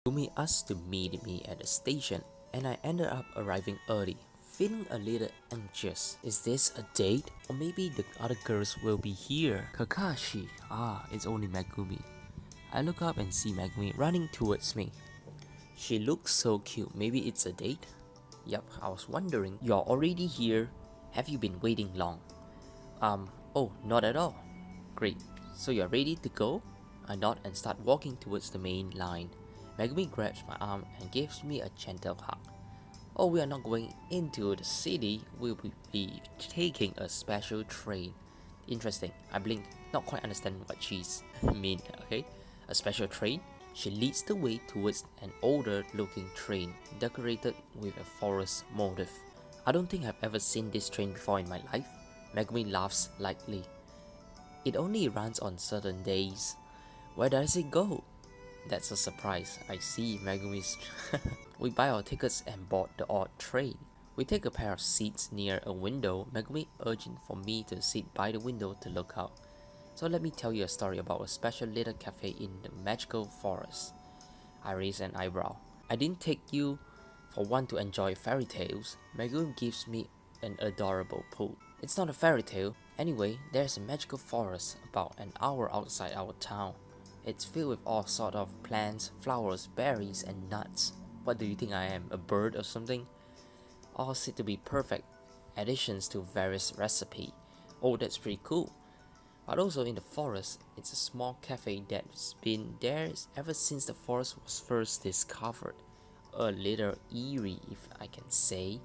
Megumi asked to meet me at the station, and I ended up arriving early, feeling a little anxious. Is this a date? Or maybe the other girls will be here? Kakashi! Ah, it's only Megumi. I look up and see Megumi running towards me. She looks so cute, maybe it's a date? Yup, I was wondering. You're already here? Have you been waiting long? Oh, not at all. Great, so you're ready to go? I nod and start walking towards the main line. Megumi grabs my arm and gives me a gentle hug. Oh, we are not going into the city, we'll be taking a special train. Interesting, I blink, not quite understand what she's mean, okay? A special train? She leads the way towards an older looking train decorated with a forest motif. I don't think I've ever seen this train before in my life. Megumi laughs lightly. It only runs on certain days. Where does it go? That's a surprise. I see Megumi's. We buy our tickets and board the odd train. We take a pair of seats near a window, Megumi urging for me to sit by the window to look out. So let me tell you a story about a special little cafe in the magical forest. I raise an eyebrow. I didn't take you for one to enjoy fairy tales. Megumi gives me an adorable pull. It's not a fairy tale. Anyway, there's a magical forest about an hour outside our town. It's filled with all sorts of plants, flowers, berries, and nuts. What do you think I am, a bird or something? All said to be perfect additions to various recipes. Oh, that's pretty cool. But also in the forest, it's a small cafe that's been there ever since the forest was first discovered. A little eerie, if I can say.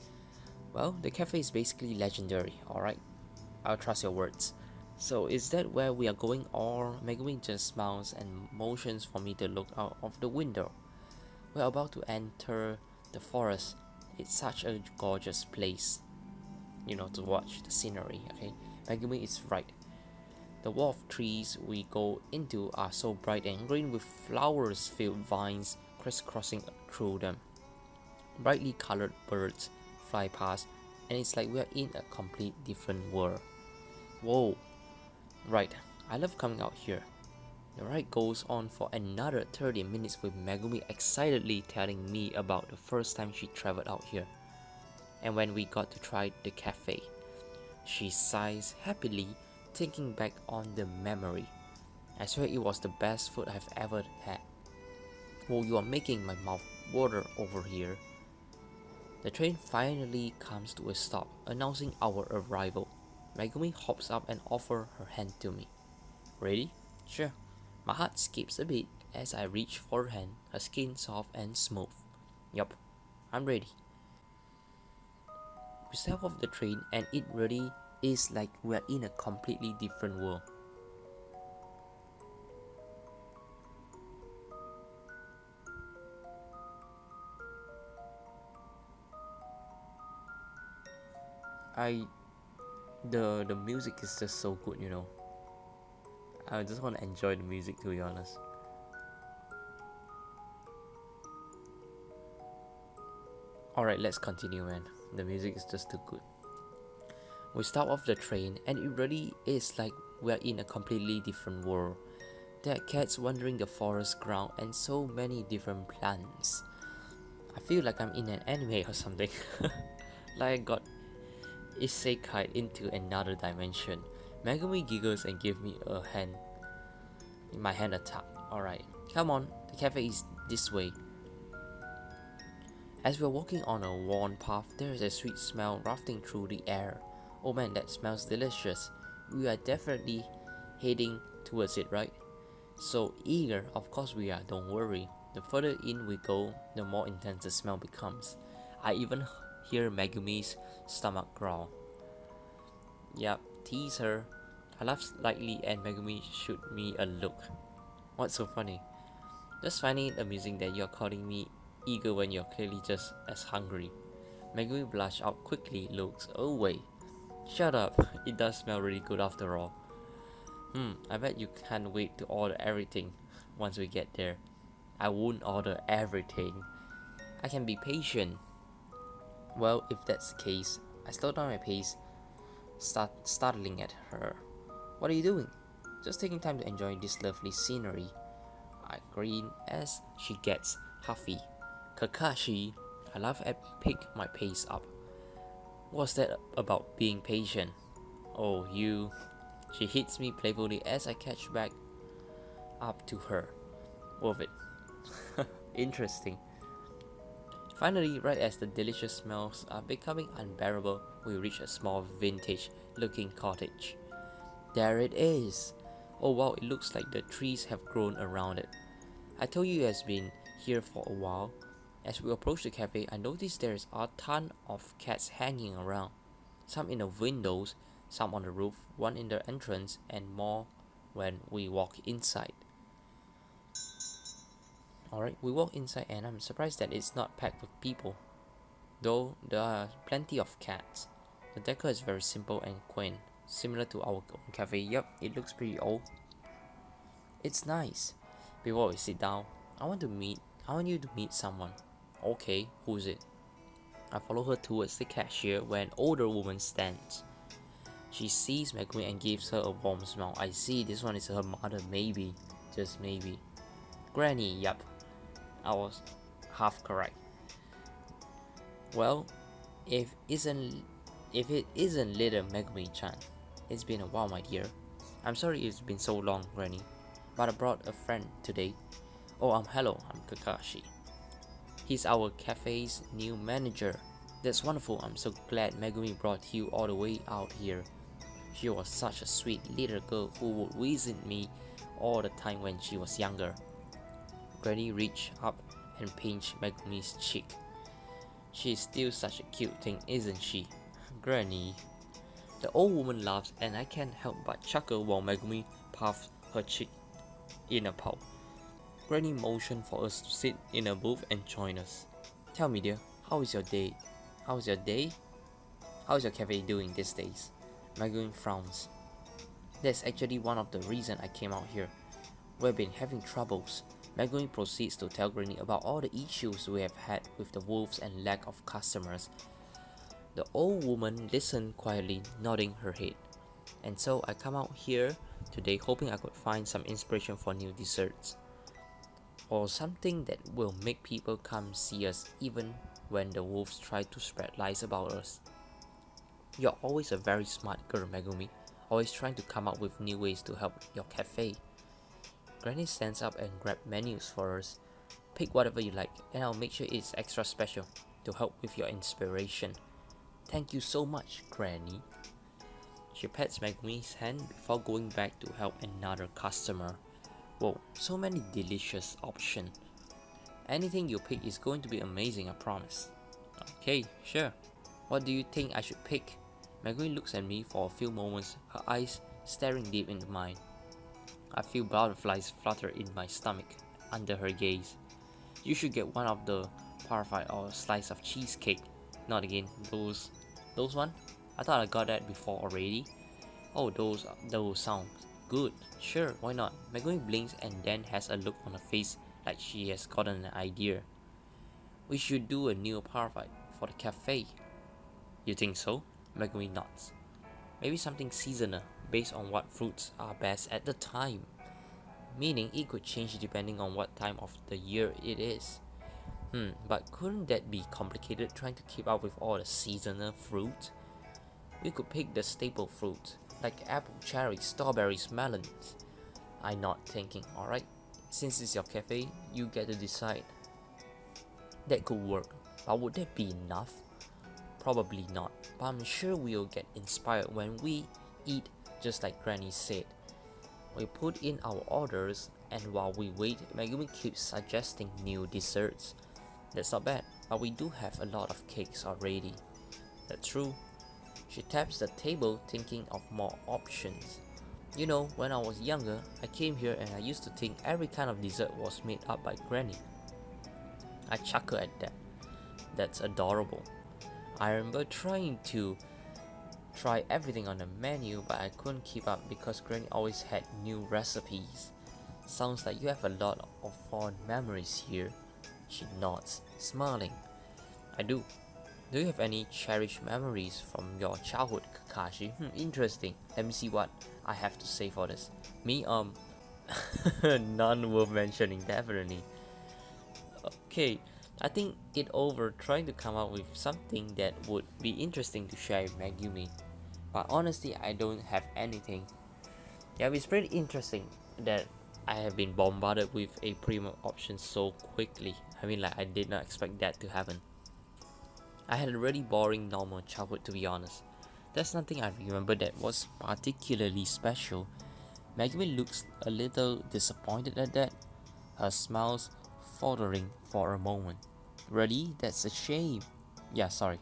Well, the cafe is basically legendary, alright? I'll trust your words. So is that where we are going, or Megumi just smiles and motions for me to look out of the window? We're about to enter the forest. It's such a gorgeous place, to watch the scenery, okay? Megumi is right. The wall of trees we go into are so bright and green with flowers-filled vines crisscrossing through them. Brightly colored birds fly past, and it's like we're in a complete different world. Whoa, right, I love coming out here. The ride goes on for another 30 minutes with Megumi excitedly telling me about the first time she traveled out here. And when we got to try the cafe, she sighs happily, thinking back on the memory. I swear it was the best food I've ever had. Oh, you are making my mouth water over here. The train finally comes to a stop, announcing our arrival. Megumi hops up and offers her hand to me. Ready? Sure. My heart skips a beat as I reach for her hand, her skin soft and smooth. Yup, I'm ready. We step off the train and it really is like we're in a completely different world. I the music is just so good. I just want to enjoy the music, to be honest. Alright, let's continue, man. The music is just too good. We start off the train and it really is like we're in a completely different world. There are cats wandering the forest ground and so many different plants. I feel like I'm in an anime or something. Like I got isekai into another dimension. Megumi giggles and gives me a hand. My hand a tap. Alright, come on, the cafe is this way. As we're walking on a worn path, there is a sweet smell wafting through the air. Oh man, that smells delicious. We are definitely heading towards it, right? So eager, of course we are, don't worry. The further in we go, the more intense the smell becomes. I even hear Megumi's stomach growl. Yup, tease her. I laugh slightly and Megumi shoot me a look. What's so funny? Just finding it amusing that you're calling me eager when you're clearly just as hungry. Megumi blushed out quickly, looks away. Shut up, it does smell really good after all. I bet you can't wait to order everything once we get there. I won't order everything. I can be patient. Well, if that's the case, I slow down my pace, startling at her. What are you doing? Just taking time to enjoy this lovely scenery. I grin as she gets Puffy. Kakashi, I laugh and pick my pace up. What's that about being patient? Oh, you. She hits me playfully as I catch back up to her. Worth it. Interesting. Finally, right as the delicious smells are becoming unbearable, we reach a small vintage looking cottage. There it is! Oh wow, it looks like the trees have grown around it. I told you it has been here for a while. As we approach the cafe, I noticed there is a ton of cats hanging around. Some in the windows, some on the roof, one in the entrance, and more when we walk inside. Alright, we walk inside and I'm surprised that it's not packed with people. Though there are plenty of cats. The decor is very simple and quaint, similar to our own cafe. Yep, it looks pretty old. It's nice. Before we sit down, I want you to meet someone. Okay, who's it? I follow her towards the cashier where an older woman stands. She sees Megumi and gives her a warm smile. I see, this one is her mother, maybe. Just maybe. Granny, yup. I was half correct. Well, if it isn't little Megumi-chan. It's been a while, my dear. I'm sorry it's been so long, Granny. But I brought a friend today. Oh, hello, I'm Kakashi. He's our cafe's new manager. That's wonderful, I'm so glad Megumi brought you all the way out here. She was such a sweet little girl who would visit me all the time when she was younger. Granny reached up and pinched Megumi's cheek. She's still such a cute thing, isn't she? Granny. The old woman laughs and I can't help but chuckle while Megumi puffs her cheek in a pout. Granny motioned for us to sit in a booth and join us. Tell me, dear, how is your day? How's your day? How's your cafe doing these days? Megumi frowns. That's actually one of the reasons I came out here. We've been having troubles. Megumi proceeds to tell Granny about all the issues we have had with the wolves and lack of customers. The old woman listened quietly, nodding her head. And so I come out here today hoping I could find some inspiration for new desserts. Or something that will make people come see us even when the wolves try to spread lies about us. You're always a very smart girl, Megumi, always trying to come up with new ways to help your cafe. Granny stands up and grabs menus for us. Pick whatever you like and I'll make sure it's extra special to help with your inspiration. Thank you so much, Granny. She pats Megumi's hand before going back to help another customer. Whoa, so many delicious options. Anything you pick is going to be amazing, I promise. Okay, sure. What do you think I should pick? Megumi looks at me for a few moments, her eyes staring deep into mine. I feel butterflies flutter in my stomach under her gaze. You should get one of the parfait or a slice of cheesecake. Not again, those one? I thought I got that before already. Oh, those sound good. Sure, why not? Megumi blinks and then has a look on her face like she has gotten an idea. We should do a new parfait for the cafe. You think so? Megumi nods. Maybe something seasonal, based on what fruits are best at the time. Meaning it could change depending on what time of the year it is. But couldn't that be complicated trying to keep up with all the seasonal fruit? We could pick the staple fruit, like apple, cherries, strawberries, melons. I'm not thinking, alright? Since it's your cafe, you get to decide. That could work, but would that be enough? Probably not, but I'm sure we'll get inspired when we eat, just like Granny said. We put in our orders, and while we wait, Megumi keeps suggesting new desserts. That's not bad, but we do have a lot of cakes already. That's true. She taps the table thinking of more options. You know, when I was younger, I came here and I used to think every kind of dessert was made up by Granny. I chuckle at that. That's adorable. I remember trying to try everything on the menu, but I couldn't keep up because Granny always had new recipes. Sounds like you have a lot of fond memories here. She nods, smiling. I do. Do you have any cherished memories from your childhood, Kakashi? Interesting. Let me see what I have to say for this. Me, none worth mentioning, definitely. Okay, I think it over trying to come up with something that would be interesting to share with Megumi. But honestly, I don't have anything. Yeah, it's pretty interesting that I have been bombarded with a premium option so quickly. I mean, like, I did not expect that to happen. I had a really boring normal childhood, to be honest. There's nothing I remember that was particularly special. Megumi looks a little disappointed at that, her smiles faltering for a moment. Really? That's a shame. Yeah, sorry.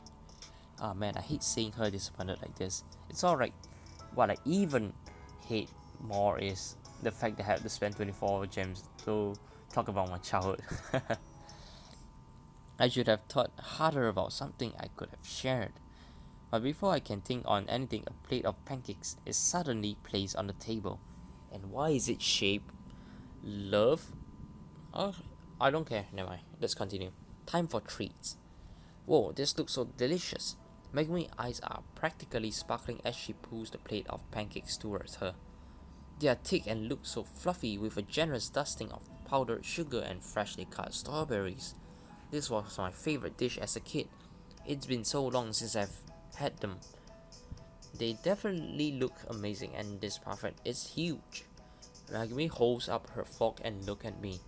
Ah man, I hate seeing her disappointed like this. It's alright. What I even hate more is the fact that I had to spend 24 gems to talk about my childhood. I should have thought harder about something I could have shared. But before I can think on anything, a plate of pancakes is suddenly placed on the table. And why is it shaped? Love? Oh, I don't care. Never mind. Let's continue. Time for treats. Whoa, this looks so delicious. Megumi's eyes are practically sparkling as she pulls the plate of pancakes towards her. They are thick and look so fluffy with a generous dusting of powdered sugar and freshly cut strawberries. This was my favorite dish as a kid. It's been so long since I've had them. They definitely look amazing and this parfait is huge. Megumi holds up her fork and looks at me.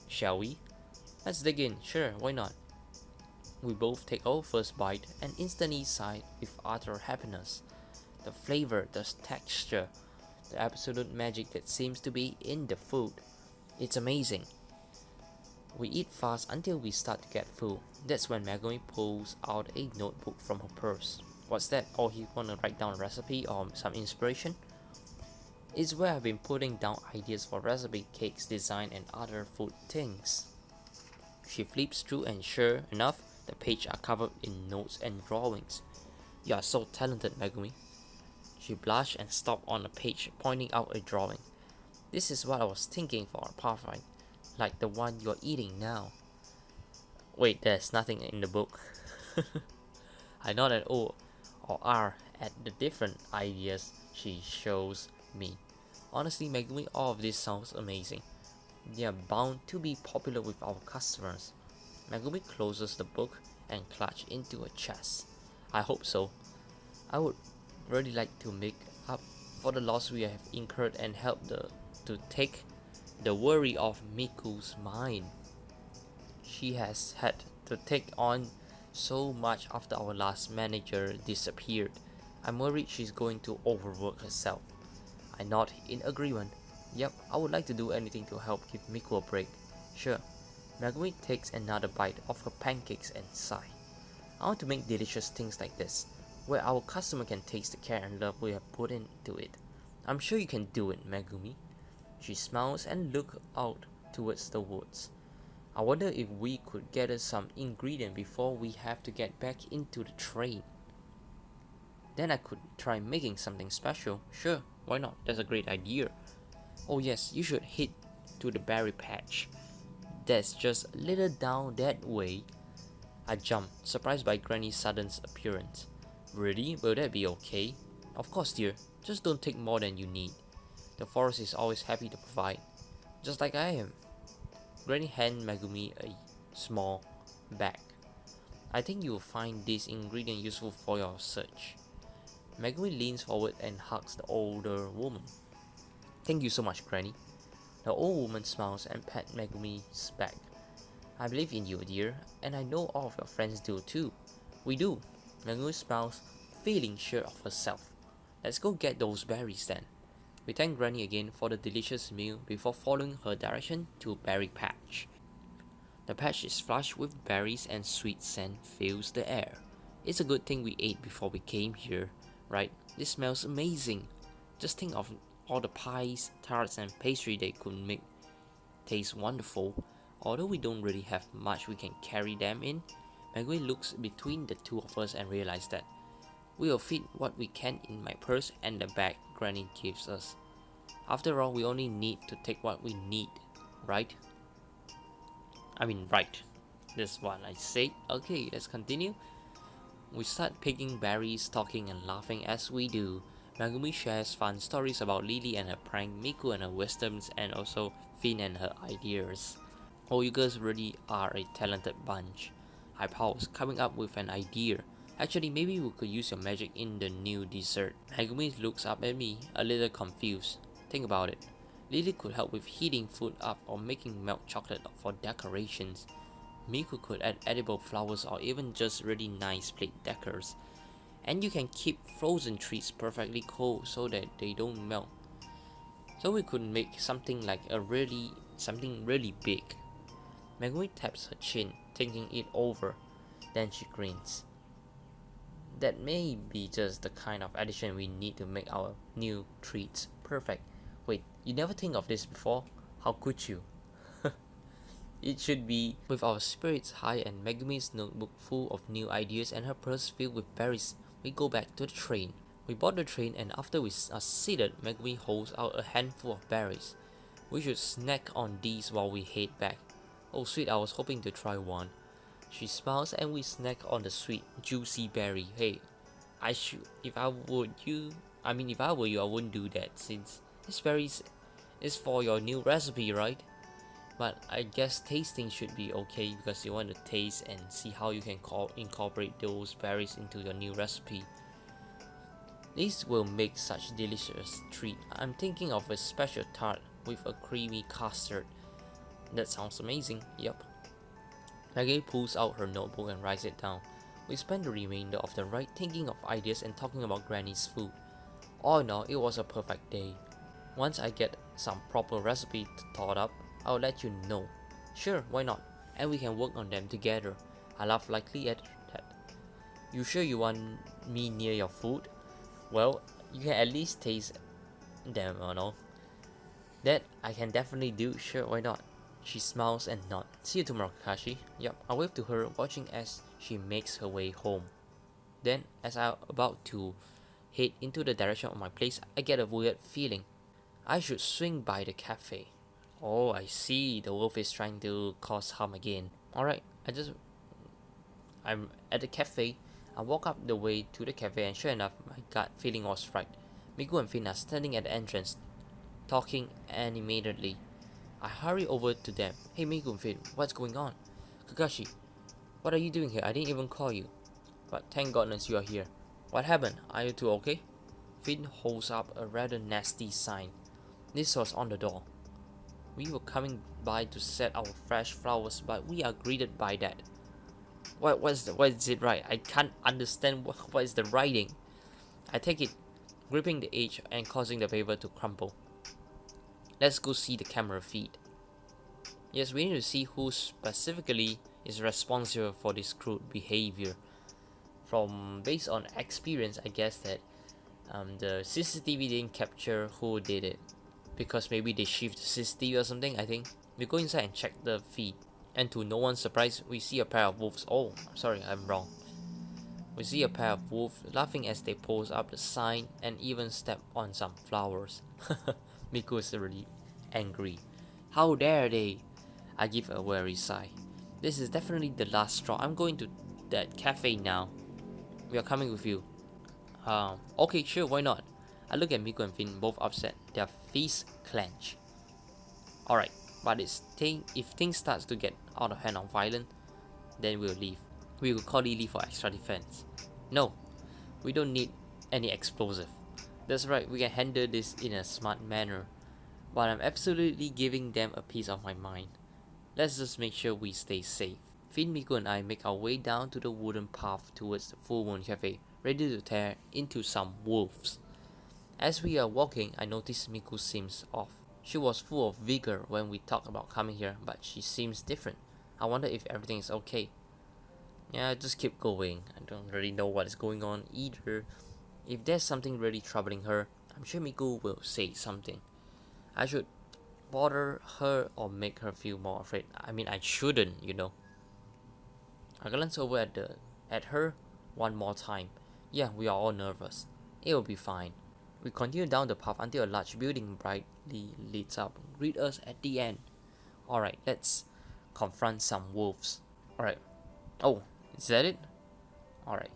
Shall we? Let's dig in, sure, why not? We both take our first bite and instantly sigh with utter happiness. The flavor, the texture, the absolute magic that seems to be in the food. It's amazing. We eat fast until we start to get full. That's when Megumi pulls out a notebook from her purse. What's that? Oh, he wanna write down a recipe or some inspiration? It's where I've been putting down ideas for recipe, cakes, design, and other food things. She flips through and sure enough, the pages are covered in notes and drawings. You are so talented, Megumi. She blushed and stopped on a page, pointing out a drawing. This is what I was thinking for a parfait, like the one you're eating now. Wait, there's nothing in the book. I nod at O or R at the different ideas she shows me. Honestly, Megumi, all of this sounds amazing. They are bound to be popular with our customers. Megumi closes the book and clutches into her chest. I hope so. I would really like to make up for the loss we have incurred and help to take the worry off Miku's mind. She has had to take on so much after our last manager disappeared. I'm worried she's going to overwork herself. I nod in agreement. Yep, I would like to do anything to help give Miku a break. Sure. Megumi takes another bite of her pancakes and sigh. I want to make delicious things like this, where our customer can taste the care and love we have put into it. I'm sure you can do it, Megumi. She smiles and looks out towards the woods. I wonder if we could gather some ingredient before we have to get back into the train. Then I could try making something special. Sure, why not? That's a great idea. Oh yes, you should head to the berry patch. That's just a little down that way. I jump, surprised by Granny's sudden appearance. Really? Will that be okay? Of course, dear. Just don't take more than you need. The forest is always happy to provide. Just like I am. Granny hands Megumi a small bag. I think you will find this ingredient useful for your search. Megumi leans forward and hugs the older woman. Thank you so much, Granny. The old woman smiles and pats Megumi's back. I believe in you, dear, and I know all of your friends do too. We do. Megumi smiles, feeling sure of herself. Let's go get those berries then. We thank Granny again for the delicious meal before following her direction to Berry Patch. The patch is flush with berries and sweet scent fills the air. It's a good thing we ate before we came here, right? This smells amazing. Just think of all the pies, tarts and pastry they could make taste wonderful. Although we don't really have much we can carry them in, Megumi looks between the two of us and realizes that we will fit what we can in my purse and the bag Granny gives us. After all, we only need to take what we need, right? Right. That's what I say. Okay, let's continue. We start picking berries, talking and laughing as we do. Megumi shares fun stories about Lily and her prank, Miku and her wisdoms, and also Finn and her ideas. Oh, you girls really are a talented bunch. I paused, coming up with an idea. Actually, maybe we could use your magic in the new dessert. Megumi looks up at me, a little confused. Think about it. Lily could help with heating food up or making milk chocolate for decorations. Miku could add edible flowers or even just really nice plate decors. And you can keep frozen treats perfectly cold so that they don't melt. So we could make something really big. Megumi taps her chin, thinking it over. Then she grins. That may be just the kind of addition we need to make our new treats perfect. Wait, you never think of this before? How could you? It should be. With our spirits high and Megumi's notebook full of new ideas and her purse filled with berries, we go back to the train. We board the train, and after we are seated, Megumi holds out a handful of berries. We should snack on these while we head back. Oh sweet, I was hoping to try one. She smiles and we snack on the sweet, juicy berry. Hey, if I were you, I wouldn't do that since this berries is for your new recipe, right? But I guess tasting should be okay because you want to taste and see how you can incorporate those berries into your new recipe. These will make such delicious treat. I'm thinking of a special tart with a creamy custard. That sounds amazing. Yup. Maggie pulls out her notebook and writes it down. We spend the remainder of the ride thinking of ideas and talking about Granny's food. All in all, it was a perfect day. Once I get some proper recipe thought up, I'll let you know. Sure, why not? And we can work on them together. I laughed lightly at that. You sure you want me near your food? Well, you can at least taste them, you know. That I can definitely do. Sure, why not? She smiles and nods. See you tomorrow, Kakashi. Yup, I wave to her, watching as she makes her way home. Then, as I'm about to head into the direction of my place, I get a weird feeling. I should swing by the cafe. Oh, I see. The wolf is trying to cause harm again. Alright, I'm at the cafe. I walk up the way to the cafe, and sure enough, my gut feeling was right. Miku and Finn are standing at the entrance, talking animatedly. I hurry over to them. Hey Miku and Finn, what's going on? Kakashi, what are you doing here? I didn't even call you. But thank goodness you are here. What happened? Are you two okay? Finn holds up a rather nasty sign. This was on the door. We were coming by to set our fresh flowers, but we are greeted by that. What is it right? I can't understand what is the writing. I take it, gripping the edge and causing the paper to crumple. Let's go see the camera feed. Yes, we need to see who specifically is responsible for this crude behavior. From based on experience, I guess that the CCTV didn't capture who did it because maybe they shift the CCTV or something. I think we go inside and check the feed, and to no one's surprise, we see a pair of wolves. Oh, I'm sorry, I'm wrong. We see a pair of wolves laughing as they pose up the sign and even step on some flowers. Miku is really angry. How dare they? I give a weary sigh. This is definitely the last straw. I'm going to that cafe now. We are coming with you. Okay, sure, why not? I look at Miku and Finn, both upset. Their fists clench. Alright, but if things starts to get out of hand or violent, then we'll leave. We will call Lily for extra defense. No, we don't need any explosive. That's right, we can handle this in a smart manner. But I'm absolutely giving them a piece of my mind. Let's just make sure we stay safe. Finn, Miku and I make our way down to the wooden path towards the Full Moon Cafe, ready to tear into some wolves. As we are walking, I notice Miku seems off. She was full of vigor when we talked about coming here, but she seems different. I wonder if everything is okay. Yeah, just keep going. I don't really know what is going on either. If there's something really troubling her, I'm sure Miku will say something. I should bother her or make her feel more afraid. I mean, I shouldn't, you know. I glance over at her one more time. Yeah, we are all nervous. It will be fine. We continue down the path until a large building brightly lights up greet us at the end. Alright, let's confront some wolves. Alright. Oh, is that it? Alright.